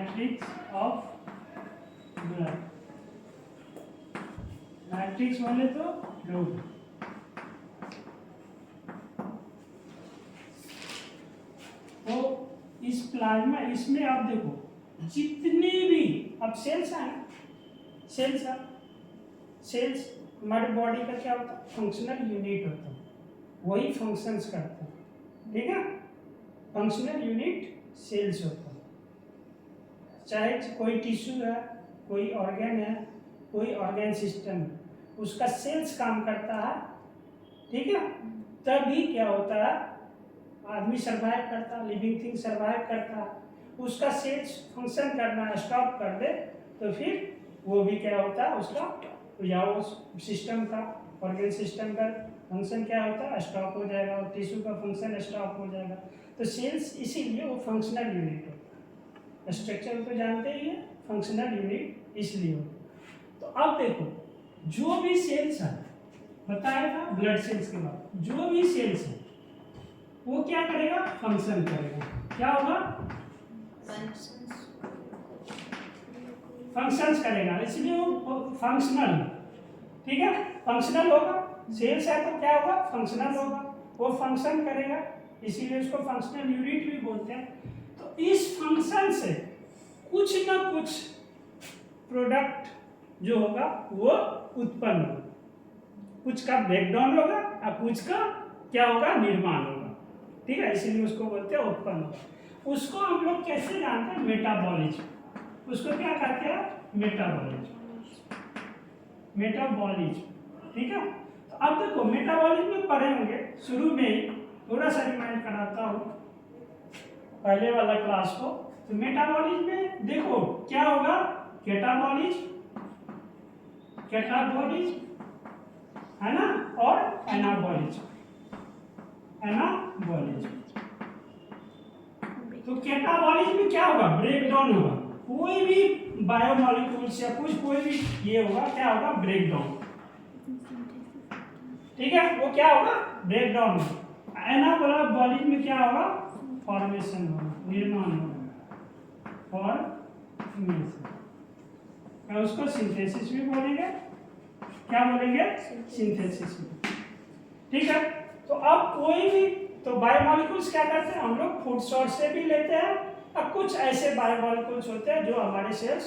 Matrix of blood, matrix बोले तो load. तो इस प्लाज्मा, इसमें आप देखो जितनी भी अब सेल्स है, सेल्स है, सेल्स हमारे बॉडी का क्या होता है, फंक्शनल यूनिट होता है, वही फंक्शंस करते हैं, ठीक है। फंक्शनल यूनिट सेल्स होता है। चाहे कोई टिश्यू है, कोई ऑर्गन है, कोई ऑर्गन सिस्टम है, उसका सेल्स काम करता है, ठीक है। तभी क्या होता है, आदमी सर्वाइव करता है, लिविंग थिंग सर्वाइव करता है। उसका सेल्स फंक्शन करना स्टॉप कर दे तो फिर वो भी क्या होता है, उसका या वो सिस्टम का, ऑर्गन सिस्टम का फंक्शन क्या होता है, स्टॉप हो जाएगा, और टिश्यू का फंक्शन स्टॉप हो जाएगा। तो सेल्स इसीलिए वो फंक्शनल यूनिट होता है। स्ट्रक्चर तो जानते ही है, फंक्शनल यूनिट इसलिए होता। तो अब देखो जो भी सेल्स है, बताया था ब्लड सेल्स के बाद, जो भी सेल्स है वो क्या करेगा, फंक्शन करेगा। क्या होगा, फंक्शंस करेगा, इसलिए वो फंक्शनल, ठीक है। फंक्शनल होगा, सेल्स है तो क्या होगा, फंक्शनल होगा, वो फंक्शन करेगा, इसीलिए उसको फंक्शनल यूनिट भी बोलते हैं। तो इस फंक्शन से कुछ ना कुछ प्रोडक्ट जो होगा वो उत्पन्न होगा, कुछ का ब्रेकडाउन होगा और कुछ का क्या होगा, निर्माण होगा, ठीक है। इसीलिए उसको बोलते हैं उत्पन्न होगा। उसको हम लोग कैसे जानते हैं, मेटाबॉलिज्म, उसको क्या कहते हैं, मेटाबॉलिज्म, मेटाबॉलिज्म, ठीक है। तो अब देखो मेटाबॉलिज्म में पढ़े होंगे, शुरू में ही थोड़ा सा रिमाइंड कराता हूँ पहले वाला क्लास को। तो मेटाबॉलिज्म में देखो क्या होगा, कैटाबॉलिज्म, कैटाबॉलिज्म है ना, और एनाबॉलिज्म, एनाबॉलिज्म। तो कैटाबॉलिज्म में क्या होगा, ब्रेकडाउन होगा, कोई भी बायोमॉलिक्यूल्स या कुछ कोई भी ये होगा, क्या होगा, ब्रेकडाउन, ठीक है। वो क्या होगा, ब्रेकडाउन होगा। एनाबॉलिज्म में क्या होगा, फॉर्मेशन होगा, निर्माण होगा, फॉर्मेशन, उसको सिंथेसिस भी बोलेंगे, क्या बोलेंगे, सिंथेसिस भी, ठीक है। तो अब कोई भी, तो बायोमॉलिक्यूल्स क्या करते हैं, हम लोग फूड सोर्स से भी लेते हैं, अब कुछ ऐसे बायोमॉलिक्यूल्स होते हैं जो हमारे सेल्स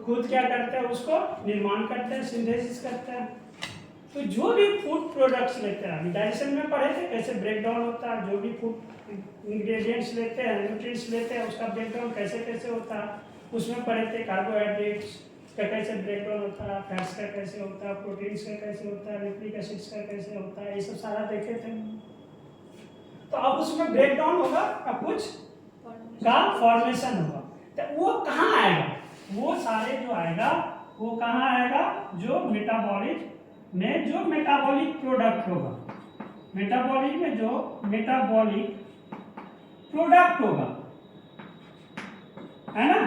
खुद क्या करते हैं, उसको निर्माण करते हैं, सिंथेसिस करते हैं। तो जो भी फूड प्रोडक्ट्स लेते हैं, डाइजेशन में पढ़े थे कैसे ब्रेकडाउन होता है, जो भी फूड इंग्रेडिएंट्स लेते हैं, न्यूट्रिएंट्स लेते हैं, उसका ब्रेकडाउन कैसे कैसे होता है, उसमें पढ़े थे कार्बोहाइड्रेट्स का कैसे ब्रेकडाउन होता है, फैट्स का कैसे होता है, प्रोटीन्स का कैसे होता है, न्यूक्लिक एसिड्स का कैसे होता है, ये सब सारा देखे थे। तो अब उसमें ब्रेकडाउन होगा, अब कुछ का फॉर्मेशन होगा। तो वो कहाँ आएगा, वो सारे जो आएगा वो कहाँ आएगा, जो मेटाबॉलिज्म में जो मेटाबॉलिक प्रोडक्ट होगा, मेटाबॉलिज्म में जो मेटाबॉलिक प्रोडक्ट होगा, है ना,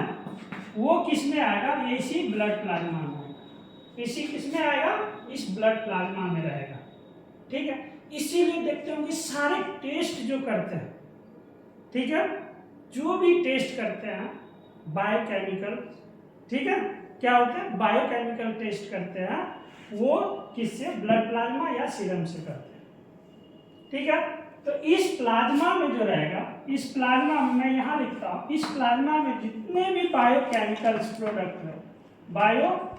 वो किस में आएगा, इसी ब्लड प्लाज्मा में आएगा, इसी किस में आएगा, इस ब्लड प्लाज्मा में रहेगा, ठीक है। इसीलिए देखते हो कि सारे टेस्ट जो करते हैं, ठीक है, जो भी टेस्ट करते हैं बायोकेमिकल, ठीक है, क्या होते हैं, बायोकेमिकल टेस्ट करते हैं, वो किससे, ब्लड प्लाज्मा या सीरम से करते हैं, ठीक है। तो इस प्लाज्मा में जो रहेगा, इस प्लाज्मा में मैं यहाँ लिखता हूँ, इस प्लाज्मा में जितने भी बायोकेमिकल्स प्रोडक्ट है, biochemical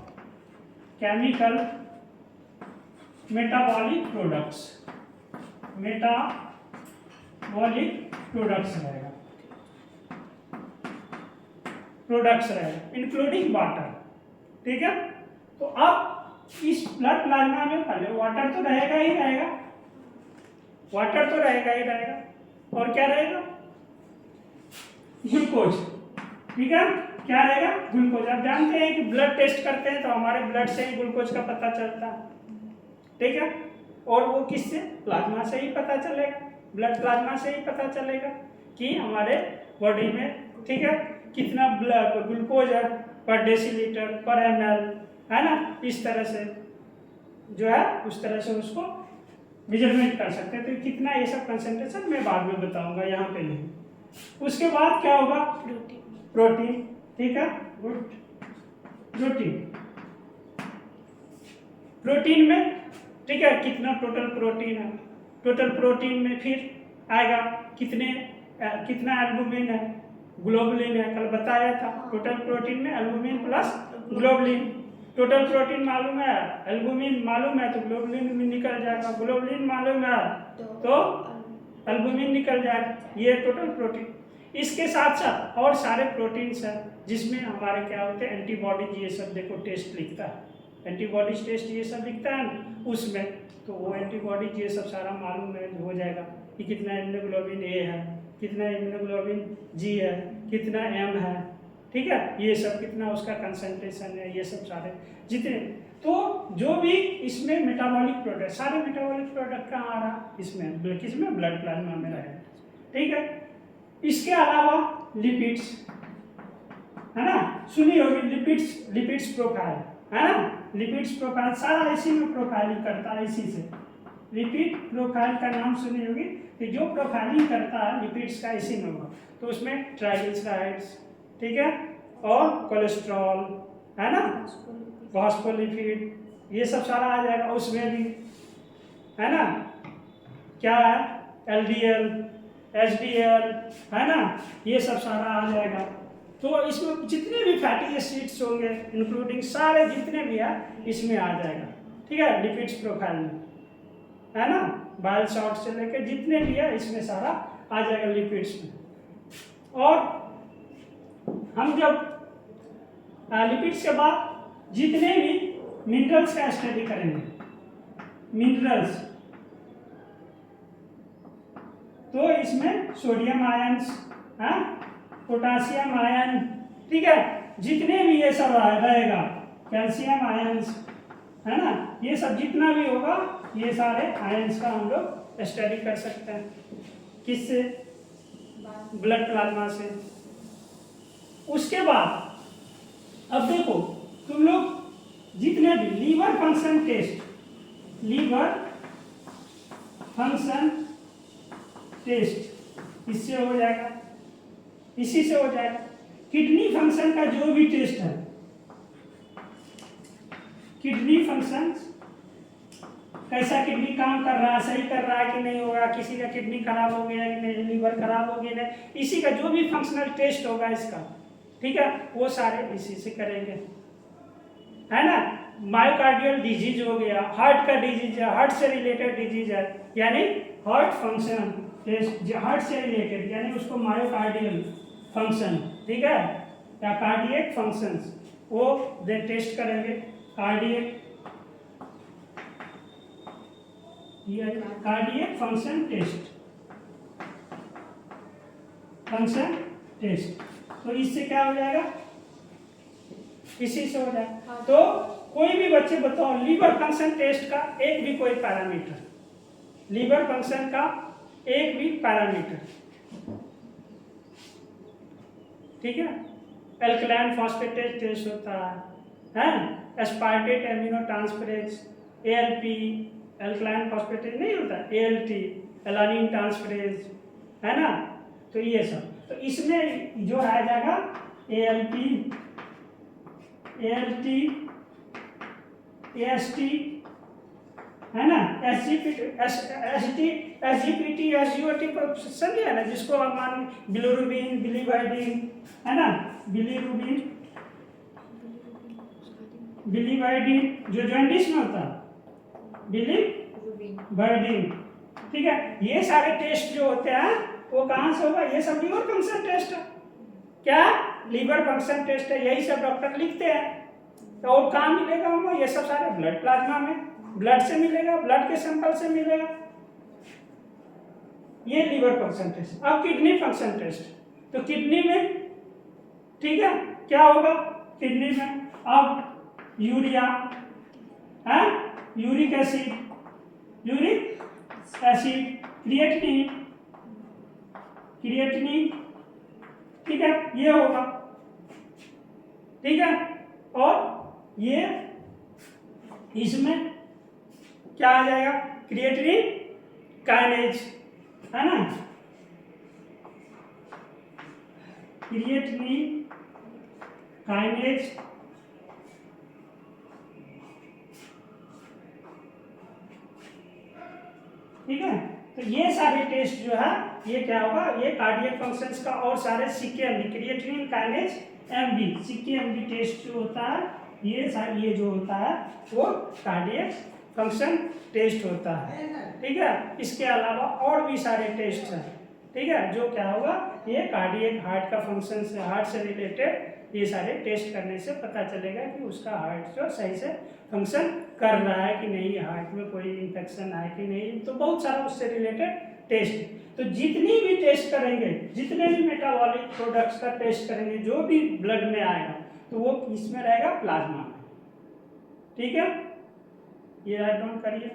metabolic products, metabolic products रहेगा, प्रोडक्ट्स रहेगा इंक्लूडिंग वाटर, ठीक है। तो अब इस ब्लड प्लाज्मा में पहले वाटर तो रहेगा ही रहेगा, वाटर तो रहेगा ही रहेगा, और क्या रहेगा, ग्लूकोज, ठीक है, क्या रहेगा, ग्लूकोज। आप जानते हैं कि ब्लड टेस्ट करते हैं तो हमारे ब्लड से ही ग्लूकोज का पता चलता है, ठीक है, और वो किससे, प्लाज्मा से ही पता चलेगा, ब्लड प्लाज्मा से ही पता चलेगा कि हमारे बॉडी में, ठीक है, कितना ब्लड ग्लूकोज है पर डेसीलीटर पर ml, है ना, इस तरह से जो है उस तरह से उसको मेजरमेंट कर सकते हैं। तो कितना ये सब कंसंट्रेशन मैं बाद में बताऊंगा, यहाँ पे नहीं। उसके बाद क्या होगा, प्रोटीन, ठीक है, गुड। प्रोटीन, प्रोटीन में ठीक है कितना टोटल प्रोटीन है, टोटल प्रोटीन में फिर आएगा कितना एल्बुमिन है, ग्लोबुलिन है, कल बताया था टोटल प्रोटीन में albumin plus globulin. Total protein मालूम है, एल्बुमिन मालूम है तो ग्लोबुलिन भी निकल जाएगा, ग्लोबुलिन मालूम है तो एल्बुमिन निकल जाएगा, ये टोटल प्रोटीन। इसके साथ साथ और सारे प्रोटीन्स हैं जिसमें हमारे क्या होते हैं एंटीबॉडीज, ये सब देखो टेस्ट लिखता है, एंटीबॉडीज टेस्ट ये सब लिखता है ना उसमें, तो वो एंटीबॉडीज ये सब सारा मालूम है हो जाएगा कि कितना इम्यूनोग्लोबिन ए है, कितना इम्यूनोग्लोबिन जी है, कितना एम है, ठीक है, ये सब कितना उसका कंसंट्रेशन है, ये सब सारे जितने। तो जो भी इसमें मेटाबॉलिक प्रोडक्ट, सारे मेटाबॉलिक प्रोडक्ट कहाँ आ रहा इसमें, किसमें ब्लड प्लाज्मा में रहेगा, ठीक है। इसके अलावा लिपिड्स है ना, सुनी होगी लिपिड्स प्रोफाइल है ना, लिपिड्स प्रोफाइल सारा इसी में प्रोफाइलिंग करता है, इसी से लिपिड प्रोफाइल का नाम सुनी होगी कि जो प्रोफाइलिंग करता है लिपिड्स का इसी में होगा, तो उसमें ट्राइग्लिसराइड्स, ठीक है, और कोलेस्ट्रॉल है ना, फॉस्फोलिपिड, ये सब सारा आ जाएगा उसमें भी है ना, क्या है एलडीएल, एचडीएल है ना, ये सब सारा आ जाएगा। तो इसमें जितने भी फैटी एसिड्स होंगे इंक्लूडिंग सारे जितने भी है इसमें आ जाएगा, ठीक है, लिपिड्स प्रोफाइल में है ना, बाइल सॉल्ट से लेकर जितने भी है इसमें सारा आ जाएगा लिपिड्स में। और हम जब लिपिड्स के बाद जितने भी मिनरल्स का स्टडी करेंगे, मिनरल्स, तो इसमें सोडियम आयंस, पोटासियम आयन, ठीक है, जितने भी ये सब रहेगा, कैल्शियम आयंस है ना, ये सब जितना भी होगा ये सारे आयंस का हम लोग स्टडी कर सकते हैं, किससे, ब्लड प्लाज्मा से। उसके बाद अब देखो तुम लोग जितने भी liver function test, liver function test इससे हो जाएगा, इसी से हो जाएगा। किडनी फंक्शन का जो भी टेस्ट है, किडनी फंक्शन कैसा किडनी काम कर रहा है, सही कर रहा है कि नहीं होगा, किसी का किडनी खराब हो गया कि नहीं, लीवर खराब हो गया नहीं, इसी का जो भी फंक्शनल टेस्ट होगा इसका, ठीक है, वो सारे इसी से करेंगे है ना। मायोकार्डियल डिजीज हो गया, हार्ट का डिजीज है, हार्ट से रिलेटेड डिजीज है, यानी हार्ट फंक्शन टेस्ट, हार्ट से रिलेटेड यानी उसको मायोकार्डियल फंक्शन, ठीक है, या कार्डियक फंक्शंस, वो दे टेस्ट करेंगे, cardiac function test, function test, तो इससे क्या हो जाएगा, इसी से हो जाएगा। तो कोई भी बच्चे बताओ लीवर फंक्शन टेस्ट का एक भी कोई पैरामीटर, लीवर फंक्शन का एक भी पैरामीटर, ठीक है, एल्कलाइन फॉस्फेटेज टेस्ट होता है, aspartate amino transferase, ALP, alkaline phosphatase नहीं होता, एएलटी, एलानिन ट्रांसफरेज है ना, तो ये सब, तो इसमें जो आ जाएगा एएलपी, एएलटी, एएसटी है ना, एसजीपीटी, एसजीओटी समझे है ना, जिसको हम मान बिलिरुबिन, बिलीवर्डिन है ना, बिलिरुबिन, बिलीवर्डिन जो जॉन्डिस में होता है, बिलीवर्डिन, ठीक है, ये सारे टेस्ट जो होते हैं वो कहाँ से होगा, ये सब लीवर फंक्शन टेस्ट है, क्या लीवर फंक्शन टेस्ट है, यही सब डॉक्टर लिखते हैं। तो और कहाँ मिलेगा हमको, ये सब सारे ब्लड प्लाज्मा में, ब्लड से मिलेगा, ब्लड के सैंपल से मिलेगा, ये लीवर फंक्शन टेस्ट। अब किडनी फंक्शन टेस्ट, तो किडनी में ठीक है क्या होगा, किडनी में अब यूरिया है, यूरिक एसिड, क्रिएटिनिन, ठीक है, ये होगा, ठीक है, और ये इसमें क्या आ जाएगा, क्रिएटिनिन काइनेज है ना, क्रिएटिनिन काइनेज ठीक है। तो ये सारे टेस्ट जो है ये क्या होगा, ये कार्डियक फंक्शंस का और सारे सीकेएमबी क्रिएटिनिन काइनेज एमबी सीकेएमबी टेस्ट जो होता है ये जो होता है वो कार्डियक फंक्शन टेस्ट होता है ठीक है। इसके अलावा और भी सारे टेस्ट हैं ठीक है, जो क्या होगा ये कार्डियक हार्ट का फंक्शन से हार्ट से रिलेटेड ये सारे टेस्ट करने से पता चलेगा कि उसका हार्ट जो सही से फंक्शन कर रहा है कि नहीं, हार्ट में कोई इन्फेक्शन है कि नहीं, तो बहुत सारा उससे रिलेटेड टेस्ट। तो जितनी भी टेस्ट करेंगे, जितने भी मेटाबॉलिक प्रोडक्ट्स का टेस्ट करेंगे, जो भी ब्लड में आएगा तो वो इसमें रहेगा प्लाज्मा में ठीक है। ये राइट डाउन करिए।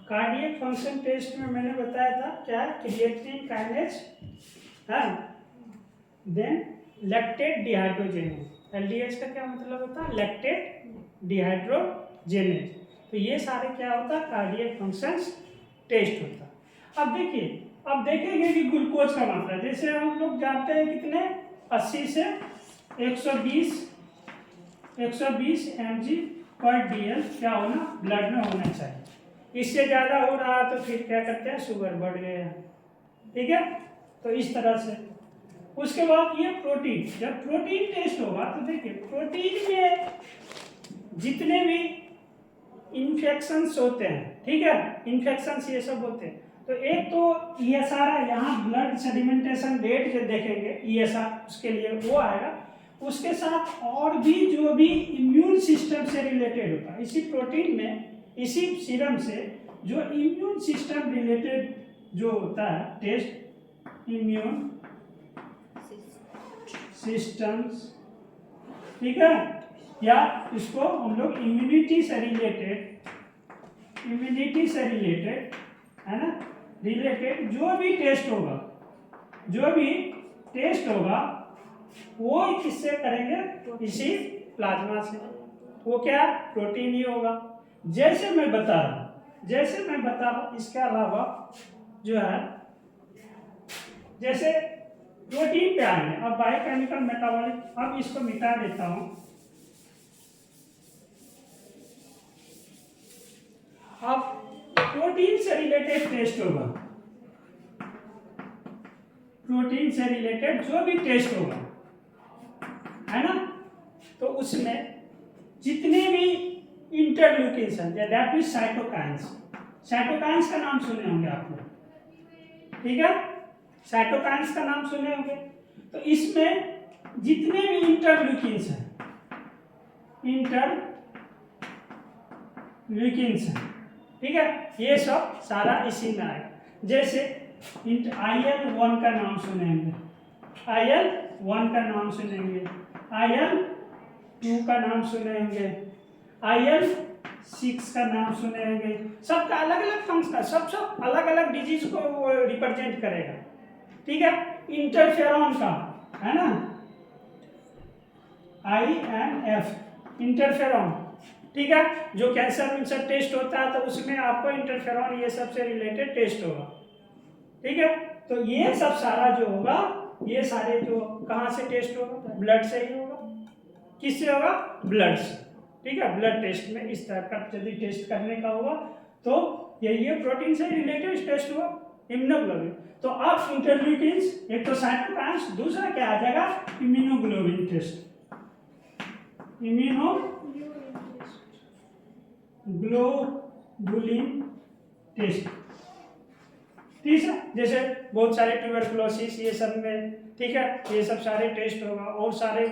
कार्डियक फंक्शन टेस्ट में मैंने बताया था क्या, क्रिएटिनिन काइनेज है, देन लैक्टेट डिहाइड्रोजेनेज। एलडीएच का क्या मतलब होता है, लैक्टेट डिहाइड्रोजेनेज। तो ये सारे क्या होता है कार्डियक फंक्शंस टेस्ट होता है। अब देखेंगे कि ग्लूकोज का मात्रा, जैसे हम लोग जानते हैं कितने 80 से 120 mg पर dl क्या होना ब्लड में होना चाहिए। इससे ज़्यादा हो रहा तो फिर क्या करते हैं, शुगर बढ़ गया ठीक है। तो इस तरह से उसके बाद ये प्रोटीन, जब प्रोटीन टेस्ट होगा तो देखिए प्रोटीन में जितने भी इन्फेक्शंस होते हैं ठीक है, इन्फेक्शंस ये सब होते हैं, तो एक तो ये सारा यहाँ ब्लड सेडिमेंटेशन रेट जो देखेंगे ये सब उसके लिए वो आएगा, उसके साथ और भी जो भी इम्यून सिस्टम से रिलेटेड होता है इसी प्रोटीन में, इसी सीरम से जो इम्यून सिस्टम रिलेटेड जो होता है टेस्ट, इम्यून सिस्टम्स ठीक है, या इसको हम लोग इम्यूनिटी से रिलेटेड है ना, रिलेटेड जो भी टेस्ट होगा वो किससे करेंगे, इसी प्लाज्मा से। वो क्या प्रोटीन ही होगा, जैसे मैं बता रहा हूँ। इसके अलावा जो है जैसे प्रोटीन पे आएंगे, अब बायोकेमिकल मेटाबॉलिक, अब इसको मिटा देता हूँ। अब प्रोटीन से रिलेटेड टेस्ट होगा, प्रोटीन से रिलेटेड जो भी टेस्ट होगा है ना, तो उसमें जितने भी इंटरल्यूकिन्स हैं, दैट मींस साइटोकाइंस का नाम सुने होंगे आप लोग ठीक है, साइटोकाइंस का नाम सुने होंगे। तो इसमें जितने भी इंटरल्यूकिन्स हैं ठीक है, ये सब सारा इसी में आएगा। जैसे IL-1 का नाम सुनेंगे, IL-1 का नाम सुनेंगे, IL-2 का नाम सुनेंगे, IL-6 का नाम सुनेंगे। सबका अलग अलग फंक्शन, सब अलग अलग डिजीज को रिप्रेजेंट करेगा ठीक है। इंटरफेरॉन का है ना, INF इंटरफेरॉन ठीक है, जो कैंसर में सब टेस्ट होता है तो उसमें आपको इंटरफेरॉन ये सब से रिलेटेड टेस्ट होगा ठीक है। तो ये सब सारा जो होगा, ये सारे जो कहाँ से टेस्ट होगा, ब्लड से ही होगा। किससे होगा, ब्लड से ठीक है। ब्लड टेस्ट में इस तरह का यदि टेस्ट करने का होगा तो ये प्रोटीन से रिलेटेड टेस्ट हुआ, इम्यूनोग्लोबिन। तो अब इंटरल्यूकिन्स, एक तो साइटोकाइंस, दूसरा क्या आ जाएगा इम्यूनोग्लोबिन टेस्ट, इम्यूनोग्लोबुलिन टेस्ट। तीसरा जैसे बहुत सारे ट्यूबरकुलोसिस ये सब में ठीक है, ये सब सारे टेस्ट होगा, और सारे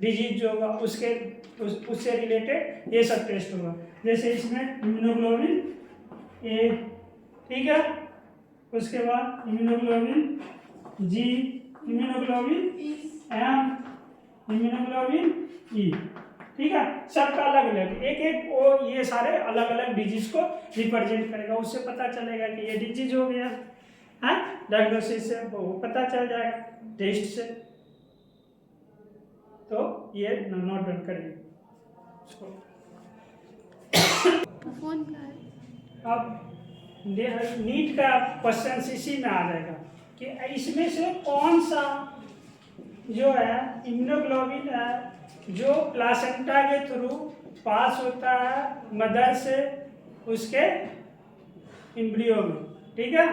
डिजीज जो होगा उससे रिलेटेड ये सब टेस्ट होगा। जैसे इसमें इम्यूनोग्लोबिन ए ठीक है, उसके बाद इम्यूनोग्लोबिन जी, इम्यूनोग्लोबिन एम, इम्यूनोग्लोबिन ई ठीक है। सबका अलग अलग एक वो ये सारे अलग अलग डिजीज को रिप्रेजेंट करेगा। उससे पता चलेगा कि ये डिजीज हो गया है, डायग्नोसिस से वो पता चल जाएगा टेस्ट से तो ये नोट डाउन करिए। फोन का अब नीट का क्वेश्चन इसी में आ जाएगा कि इसमें से कौन सा जो है इम्यूनोग्लोबिन है जो प्लासेंटा के थ्रू पास होता है मदर से उसके एम्ब्रियो में, ठीक है,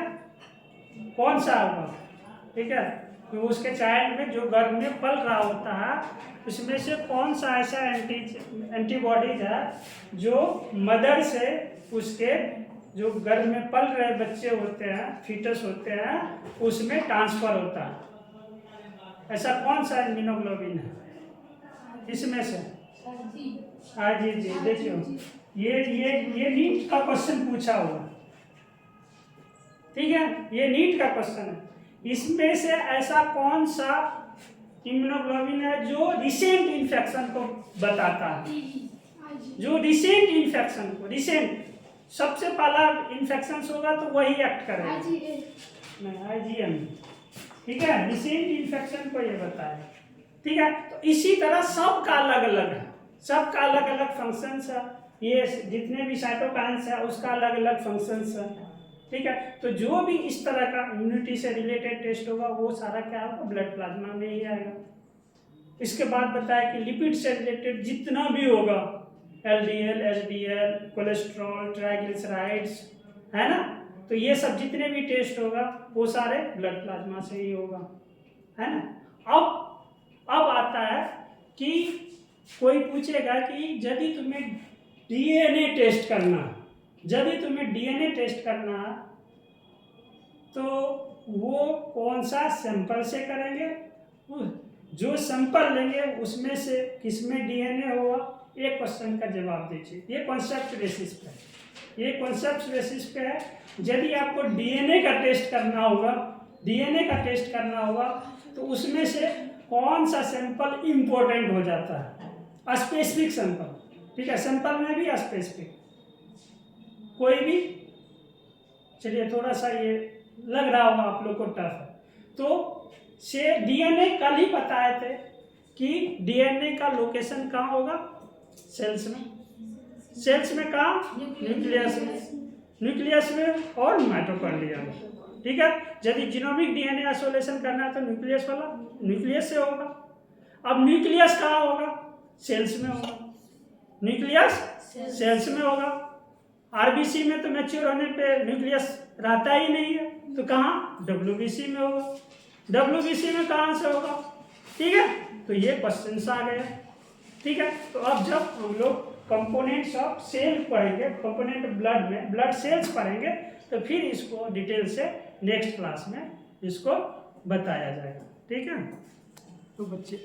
कौन सा होगा, ठीक है, तो उसके चाइल्ड में जो गर्भ में पल रहा होता है उसमें से कौन सा ऐसा एंटीबॉडीज है जो मदर से उसके जो गर्भ में पल रहे बच्चे होते हैं, फीटस होते हैं, उसमें ट्रांसफर होता है। ऐसा कौन सा इम्यूनोग्लोबिन है इसमें से? हाँ जी जी, देखियो ये नीट का क्वेश्चन पूछा हुआ, ठीक है, ये नीट का क्वेश्चन है। इसमें से ऐसा कौन सा इम्यूनोग्लोबिन है जो रिसेंट इन्फेक्शन को बताता है, जो रिसेंट इन्फेक्शन को, रिसेंट सबसे पहला इन्फेक्शन होगा तो वही एक्ट करेगा, नहीं IgM, ठीक है, रिसेंट इन्फेक्शन को ये बताया, ठीक है। तो इसी तरह सबका अलग अलग है, सबका अलग अलग फंक्शंस है, ये जितने भी साइटोकाइन्स है उसका अलग अलग फंक्शंस है, ठीक है। तो जो भी इस तरह का इम्यूनिटी से रिलेटेड टेस्ट होगा वो सारा क्या होगा, ब्लड प्लाज्मा में ही आएगा। इसके बाद बताया कि लिपिड से रिलेटेड जितना भी होगा, LDL, HDL, कोलेस्ट्रॉल, ट्राइग्लिसराइड्स, है ना, तो ये सब जितने भी टेस्ट होगा वो सारे ब्लड प्लाज्मा से ही होगा, है ना। अब आता है कि कोई पूछेगा कि यदि तुम्हें DNA टेस्ट करना है, यदि तुम्हें DNA टेस्ट करना है तो वो कौन सा सैंपल से करेंगे, जो सैंपल लेंगे उसमें से किसमें DNA होगा, एक क्वेश्चन का जवाब दीजिए। ये कॉन्सेप्ट बेसिस पे है, ये कॉन्सेप्ट बेसिस पे है। यदि आपको DNA का टेस्ट करना होगा, DNA का टेस्ट करना होगा तो उसमें से कौन सा सैंपल इंपॉर्टेंट हो जाता है, स्पेसिफिक सैंपल, ठीक है, सैंपल में भी स्पेसिफिक कोई भी, चलिए थोड़ा सा ये लग रहा होगा आप लोग को टफ है, तो से DNA कल ही बताए थे कि DNA का लोकेशन कहाँ होगा, सेल्स में, सेल्स में कहाँ, न्यूक्लियस में और माइटोकॉन्ड्रिया में, ठीक है। यदि जीनोमिक DNA आइसोलेशन करना है तो न्यूक्लियस से होगा। अब न्यूक्लियस कहाँ होगा, सेल्स में होगा, न्यूक्लियस सेल्स में होगा। RBC में तो मैच्योर होने पे न्यूक्लियस रहता ही नहीं है, तो कहाँ, WBC में होगा, WBC में कहाँ से होगा, ठीक है। तो ये क्वेश्चन आ गए, ठीक है। तो अब जब हम लोग कंपोनेंट्स ऑफ सेल पढ़ेंगे, कंपोनेंट ब्लड में ब्लड सेल्स पढ़ेंगे तो फिर इसको डिटेल से नेक्स्ट क्लास में इसको बताया जाएगा, ठीक है। तो बच्चे